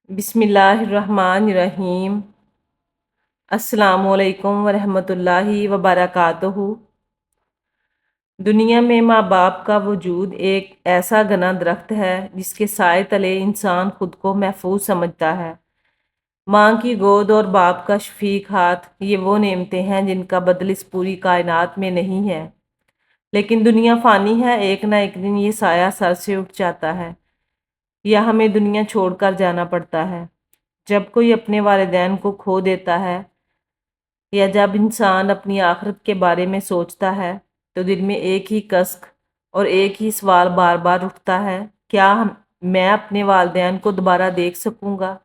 बिस्मिल्लाहिर्रहमानिर्रहीम। अस्सलामुअलैकुम वरहमतुल्लाहि वबरकातुहू। दुनिया में माँ बाप का वजूद एक ऐसा घना दरख्त है जिसके साए तले इंसान खुद को महफूज समझता है। माँ की गोद और बाप का शफीक हाथ, ये वो नेमतें हैं जिनका बदल इस पूरी कायनात में नहीं है। लेकिन दुनिया फ़ानी है, एक ना एक दिन ये साया सर से उठ जाता है या हमें दुनिया छोड़कर जाना पड़ता है। जब कोई अपने वालिदैन को खो देता है या जब इंसान अपनी आखिरत के बारे में सोचता है तो दिल में एक ही कसक और एक ही सवाल बार बार उठता है, क्या मैं अपने वालिदैन को दोबारा देख सकूंगा?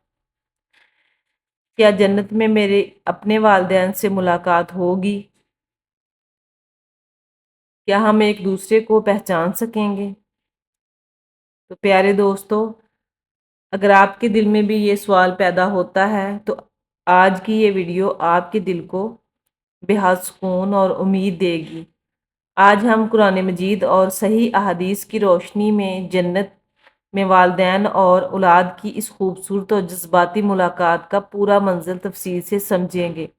क्या जन्नत में मेरे अपने वालिदैन से मुलाकात होगी? क्या हम एक दूसरे को पहचान सकेंगे? तो प्यारे दोस्तों, अगर आपके दिल में भी ये सवाल पैदा होता है तो आज की ये वीडियो आपके दिल को बेहद सुकून और उम्मीद देगी। आज हम कुरान मजीद और सही अहादीस की रोशनी में जन्नत में वालिदैन और औलाद की इस खूबसूरत और जज्बाती मुलाकात का पूरा मंज़र तफसील से समझेंगे।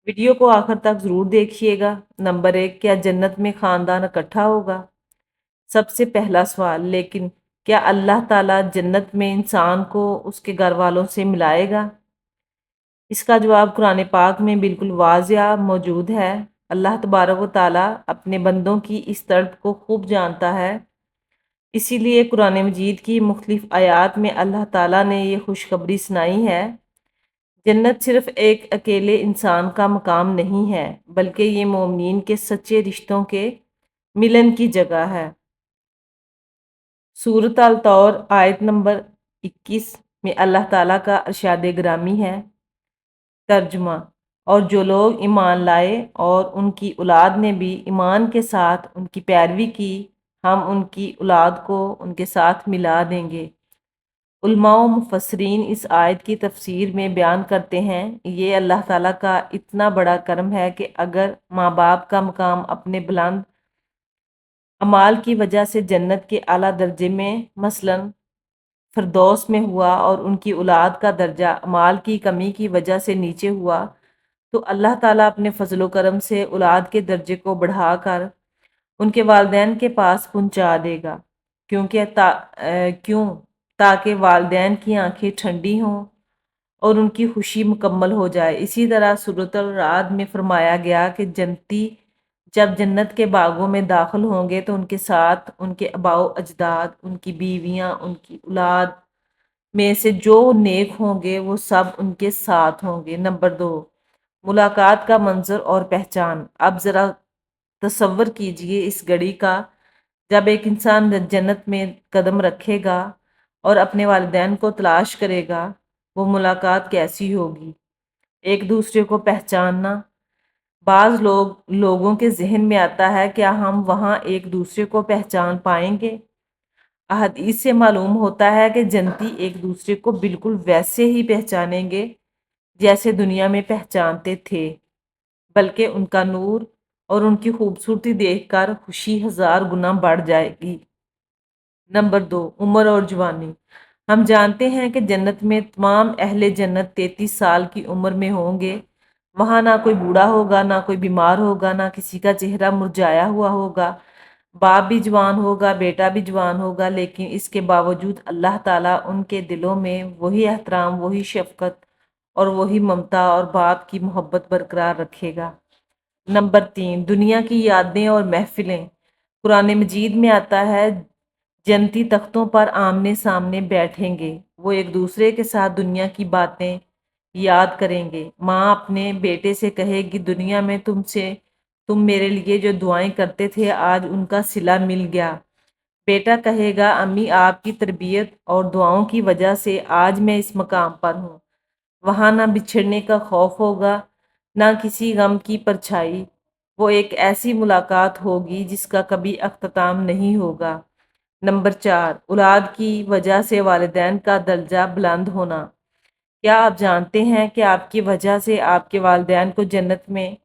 वीडियो को आखिर तक ज़रूर देखिएगा। नंबर 1, क्या जन्नत में ख़ानदान इकट्ठा होगा? सबसे पहला सवाल, लेकिन क्या अल्लाह ताला जन्नत में इंसान को उसके घर वालों से मिलाएगा? इसका जवाब कुरान पाक में बिल्कुल वाज़िया मौजूद है। अल्लाह तबारक व ताला अपने बंदों की इस तड़प को खूब जानता है। इसीलिए कुरान मजीद की मुख्तलिफ आयात में अल्लाह ताला ने ये खुशखबरी सुनाई है। जन्नत सिर्फ एक अकेले इंसान का मकाम नहीं है, बल्कि ये मोमिनीन के सच्चे रिश्तों के मिलन की जगह है। सूरत अल तौर आयत नंबर 21 में अल्लाह ताला का इरशाद ग्रामी है। तर्जुमा, और जो लोग ईमान लाए और उनकी औलाद ने भी ईमान के साथ उनकी पैरवी की, हम उनकी औलाद को उनके साथ मिला देंगे। उलमा व मुफस्सिरीन इस आयत की तफसीर में बयान करते हैं, ये अल्लाह ताला का इतना बड़ा करम है कि अगर माँ बाप का मकाम अपने बुलंद अमाल की वजह से जन्नत के आला दर्जे में मसलन फिरदौस में हुआ और उनकी औलाद का दर्जा अमाल की कमी की वजह से नीचे हुआ, तो अल्लाह ताला अपने फजलो करम से औलाद के दर्जे को बढ़ाकर उनके वालिदैन के पास पहुंचा देगा। क्यों? ताकि वालिदैन की आंखें ठंडी हों और उनकी खुशी मुकम्मल हो जाए। इसी तरह सूरत अल राद में फरमाया गया कि जन्नती जब जन्नत के बागों में दाखिल होंगे तो उनके साथ उनके आबाओ अजदाद, उनकी बीवियां, उनकी औलाद में से जो नेक होंगे वो सब उनके साथ होंगे। नंबर 2, मुलाकात का मंजर और पहचान। अब ज़रा तसव्वुर कीजिए इस घड़ी का, जब एक इंसान जन्नत में कदम रखेगा और अपने वालिदैन को तलाश करेगा, वो मुलाकात कैसी होगी? एक दूसरे को पहचानना। बाज़ लोगों के जहन में आता है, क्या हम वहाँ एक दूसरे को पहचान पाएंगे? अहदीस से मालूम होता है कि जन्नती एक दूसरे को बिल्कुल वैसे ही पहचानेंगे जैसे दुनिया में पहचानते थे, बल्कि उनका नूर और उनकी खूबसूरती देखकर खुशी 1000 गुना बढ़ जाएगी। नंबर 2, उम्र और जवानी। हम जानते हैं कि जन्नत में तमाम अहले जन्नत 33 साल की उम्र में होंगे। वहाँ ना कोई बूढ़ा होगा, ना कोई बीमार होगा, ना किसी का चेहरा मुरझाया हुआ होगा। बाप भी जवान होगा, बेटा भी जवान होगा, लेकिन इसके बावजूद अल्लाह ताला उनके दिलों में वही एहतराम, वही शफकत और वही ममता और बाप की मोहब्बत बरकरार रखेगा। नंबर 3, दुनिया की यादें और महफिलें। कुरान मजीद में आता है, जन्नती तख्तों पर आमने सामने बैठेंगे। वो एक दूसरे के साथ दुनिया की बातें याद करेंगे। माँ अपने बेटे से कहेगी, दुनिया में तुम मेरे लिए जो दुआएं करते थे, आज उनका सिला मिल गया। बेटा कहेगा, अम्मी आपकी तरबियत और दुआओं की वजह से आज मैं इस मकाम पर हूँ। वहाँ ना बिछड़ने का खौफ होगा, ना किसी गम की परछाई। वो एक ऐसी मुलाकात होगी जिसका कभी अख्ताम नहीं होगा। नंबर 4, औलाद की वजह से वालिदैन का दर्जा बुलंद होना। क्या आप जानते हैं कि आपकी वजह से आपके वालिदैन को जन्नत में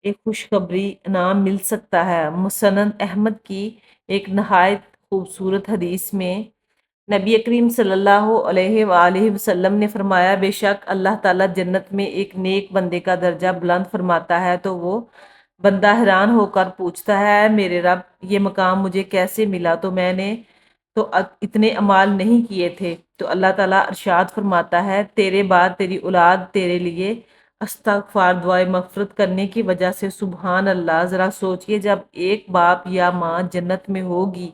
एक खुशखबरी इनाम मिल सकता है? मुसन्नद अहमद की एक नहायत खूबसूरत हदीस में نبی کریم صلی اللہ علیہ وآلہ وسلم نے فرمایا، بے شک اللہ تعالیٰ جنت میں ایک نیک بندے کا درجہ بلند فرماتا ہے تو وہ بندہ حیران ہو کر پوچھتا ہے، اے میرے رب، یہ مقام مجھے کیسے ملا؟ تو میں نے اتنے اعمال نہیں کیے تھے۔ تو اللہ تعالیٰ ارشاد فرماتا ہے، تیرے بعد تیری اولاد تیرے لیے استغفار دعائے مغفرت کرنے کی وجہ سے سبحان اللہ۔ ذرا سوچئے، جب ایک باپ یا ماں جنت میں ہوگی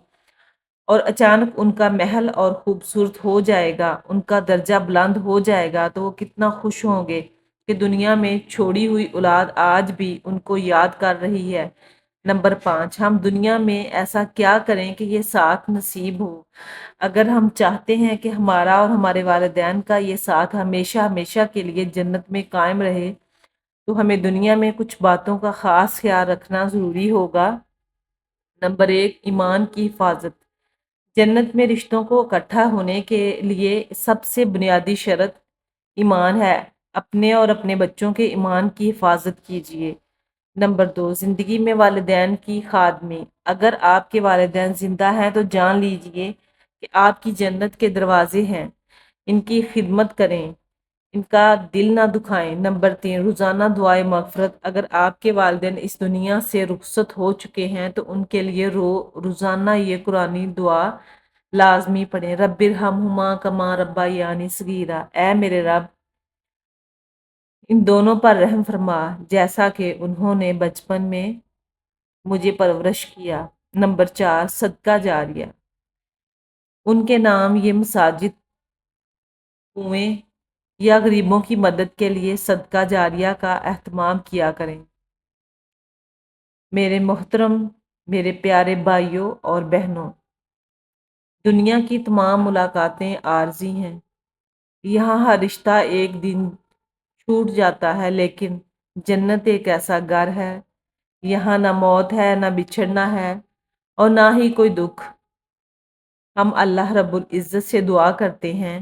اور اچانک ان کا محل اور خوبصورت ہو جائے گا، ان کا درجہ بلند ہو جائے گا، تو وہ کتنا خوش ہوں گے کہ دنیا میں چھوڑی ہوئی اولاد آج بھی ان کو یاد کر رہی ہے۔ نمبر 5، ہم دنیا میں ایسا کیا کریں کہ یہ ساتھ نصیب ہو؟ اگر ہم چاہتے ہیں کہ ہمارا اور ہمارے والدین کا یہ ساتھ ہمیشہ ہمیشہ کے لیے جنت میں قائم رہے، تو ہمیں دنیا میں کچھ باتوں کا خاص خیال رکھنا ضروری ہوگا۔ نمبر 1، ایمان کی حفاظت۔ جنت میں رشتوں کو اکٹھا ہونے کے لیے سب سے بنیادی شرط ایمان ہے۔ اپنے اور اپنے بچوں کے ایمان کی حفاظت کیجیے۔ نمبر 2، زندگی میں والدین کی خادمی۔ اگر آپ کے والدین زندہ ہیں تو جان لیجئے کہ آپ کی جنت کے دروازے ہیں۔ ان کی خدمت کریں، ان کا دل نہ دکھائیں۔ نمبر 3، روزانہ دعائے مغفرت۔ اگر آپ کے والدین اس دنیا سے رخصت ہو چکے ہیں تو ان کے لیے روزانہ یہ قرآنی دعا لازمی پڑھیں، رب ارحمہما کما ربیانی صغیرا۔ اے میرے رب، ان دونوں پر رحم فرما جیسا کہ انہوں نے بچپن میں مجھے پرورش کیا۔ نمبر 4، صدقہ جاریہ۔ ان کے نام یہ مساجد، کنویں یا غریبوں کی مدد کے لیے صدقہ جاریہ کا اہتمام کیا کریں۔ میرے محترم، میرے پیارے بھائیوں اور بہنوں، دنیا کی تمام ملاقاتیں عارضی ہیں۔ یہاں ہر رشتہ ایک دن چھوٹ جاتا ہے، لیکن جنت ایک ایسا گھر ہے، یہاں نہ موت ہے، نہ بچھڑنا ہے، اور نہ ہی کوئی دکھ۔ ہم اللہ رب العزت سے دعا کرتے ہیں،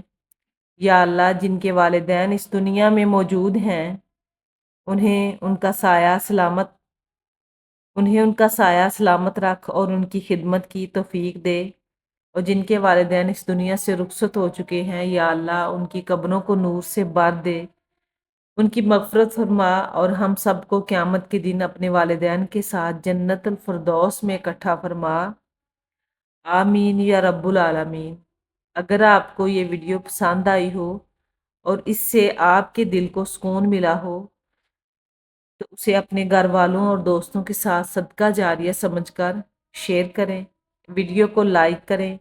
یا اللہ، جن کے والدین اس دنیا میں موجود ہیں، انہیں ان کا سایہ سلامت رکھ اور ان کی خدمت کی توفیق دے، اور جن کے والدین اس دنیا سے رخصت ہو چکے ہیں، یا اللہ، ان کی قبروں کو نور سے بھر دے، ان کی مغفرت فرما، اور ہم سب کو قیامت کے دن اپنے والدین کے ساتھ جنت الفردوس میں اکٹھا فرما۔ آمین یا رب العالمین۔ اگر آپ کو یہ ویڈیو پسند آئی ہو اور اس سے آپ کے دل کو سکون ملا ہو تو اسے اپنے گھر والوں اور دوستوں کے ساتھ صدقہ جاریہ سمجھ کر شیئر کریں، ویڈیو کو لائک کریں،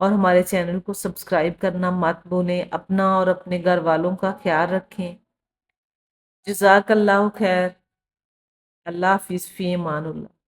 اور ہمارے چینل کو سبسکرائب کرنا مت بھولیں۔ اپنا اور اپنے گھر والوں کا خیال رکھیں۔ جزاک اللہ خیر۔ اللہ حافظ، فی امان اللہ۔